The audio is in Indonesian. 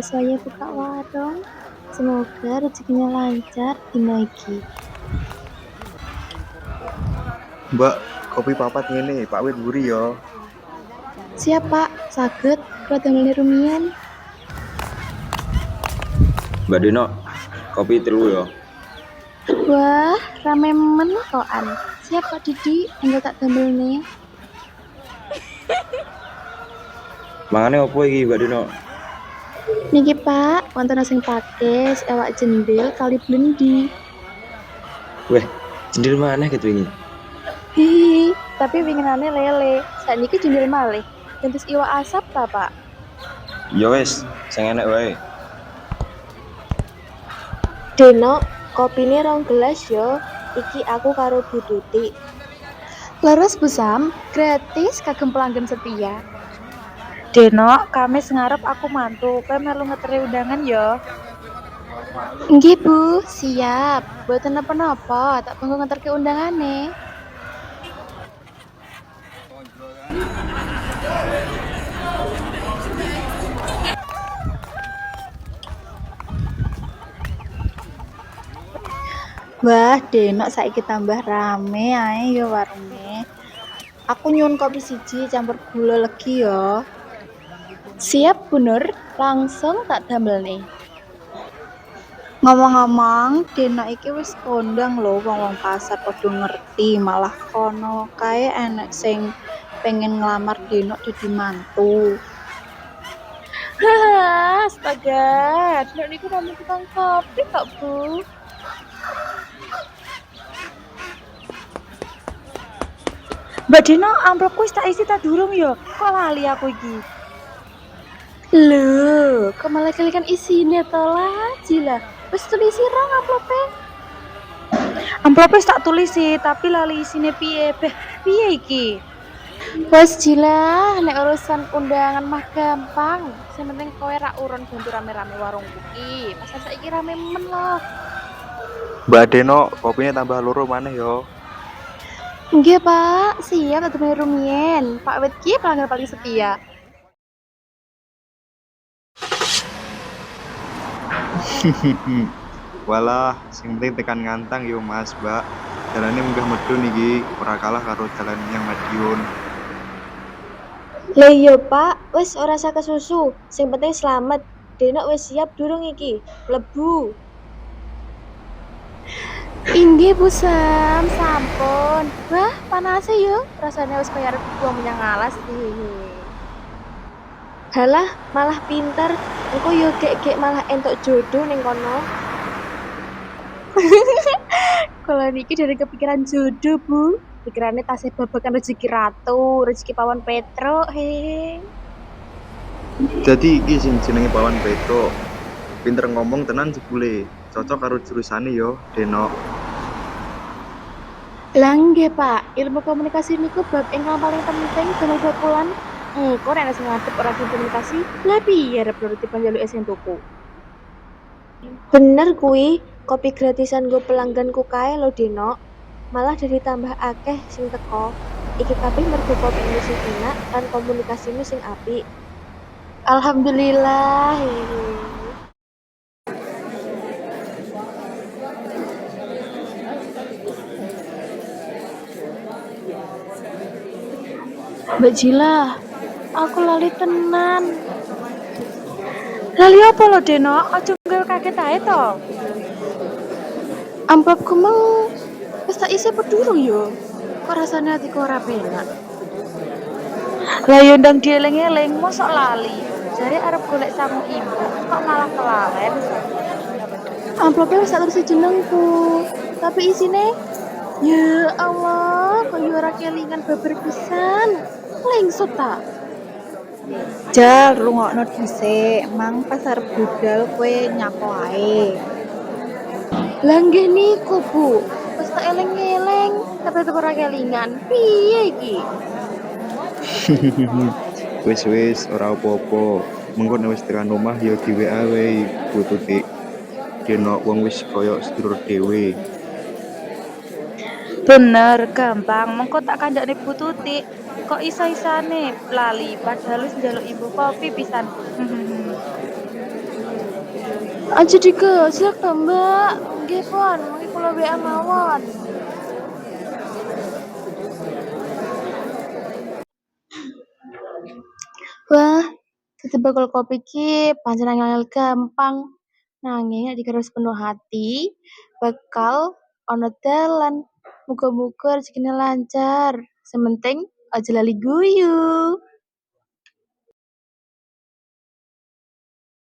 saya buka warung. Semoga rezekinya lancar dina iki. Mbak, kopi papat ngene, Pak Wit mburi ya. Siap Pak, saged kula damel rumiyin. Mbak Dino, kopi telu ya. Wah, rame men kokan. Siap Pak Didi, engko tak damelne. Mangane opo iki Mbak Dino? Niki Pak, wonten sing pakis ewak jendil kali blendi. Weh, jendil mana gitu ini? Hihi, tapi winginane lele. Sakniki jendil malih. Gantus iwak asap ta, Pak? Ya wis, sing enek wae. Deno, kopine 2 gelas yo. Iki aku karo Bu Tuti. Leres Busam, gratis kagem pelanggan setia. Deno, Kamis ngarep aku mantu, kowe melu ngeteri undangan yo. Nggih Bu, siap. Boten napa-napa, tak tunggu ngeterke undangane. Wah, Deno saiki tambah rame ae yo warunge. Aku nyuwun kopi siji campur gula legi yo. Siap Bu Nur, langsung tak damelne. Ngomong-ngomong, Deno iki wis kondang lho wong-wong pasar padha ngerti, malah kono kae enek sing pengen nglamar Deno dadi mantu. Haha, astaga. Dino niku namung tukang kopi kok, Bu. Mbak Deno, amplopku wis tak isi tak durung yo. Kok lali aku iki? Lho, kok malah kalikan isine to lah. Wis tulisi rong amplope. Amplop wis tak tulisi, tapi lali isine piye? Piye iki? Wes jilah, nek urusan undangan mah gampang. Sing penting kowe ra urun bantu rame-rame warung iki. Pasar saiki rame men loh. Mbak Deno, kopinya tambah loro maneh ya. Nggih, Pak. Siap tak damel rumiyin. Pak Wit ki pelanggan paling setia. Walah, sing penting tekan ngantang yo Mas, Mbak. Jalane munggah medun iki, ora kalah karo jalan yang Madiun. Lah iya Pak, wis ora usah kesusu. Sing penting slamet. Deno wis siap durung iki? Mlebu. Inggih, Bu Sam, sampun. Wah, panase yo. Rasane wis kaya arep buang menyang alas. Halah, malah pinter. Engko yo gek-gek malah entuk jodoh ning kono. Kalau niki dari kepikiran jodoh, Bu. Pikirannya tasih babakan rezeki ratu, rezeki pawon Petro, hehe. Jadi iki sing jenenge Pawan Petro. Pinter ngomong tenan jebule. Cocok karo jurusane yo, Deno. Lah nggih, Pak. Ilmu komunikasi niku bab ingkang paling penting dalam bakulan. Engko nek sing ngadep ora komunikasi, lah piye arep nuruti panjaluke sing tuku? Bener kuwi, kopi gratisan go pelangganku kae lho Deno. Malah jadi tambah akeh sing teko. Iki kabeh mergo kopimu sing enak lan komunikasimu sing apik. Alhamdulillah. Hehe. Mbak Jila, aku lali tenan. Lali apa lho Deno? Aja gawe kaget ae to. Amplopku mau wis tak isi apa durung yo? Kok rasane atiku ora penak. Lah yo ndang dieling-eling, mosok lali. Jare arep golek sangu ibu, kok malah kelalen. Amplopnya wis tak tulis jenengku. Tapi isine ya Allah, kok yo ora kelingan babar pisan. Lengsut ta. Jal rungokno dhisik, mang pas arep budal kowe nyapa ae. Lah nggih niku, Bu. Wis tak eling-eling, tapi tetep ora kelingan. Piye iki? Wis ora apa-apa. Mengko nek wis tekan omah ya di WA wae, Bu Tuti. Deno wong wis koyo sedulur dhewe. Bener, gampang. Mengko tak kandhane Bu Tuti. Kok isa-isane lali padahal wis njaluk ibu kopi pisan. Aja digojlok to, Mbak. Nggih pon, mengki kula WA mawon. Wah, dadi bakul kopi ki pancen angel gampang. Nanging nek digawe sepenuh hati, bakal ana dalan. Muga-muga rezekine lancar. Sementing aja lali guyu.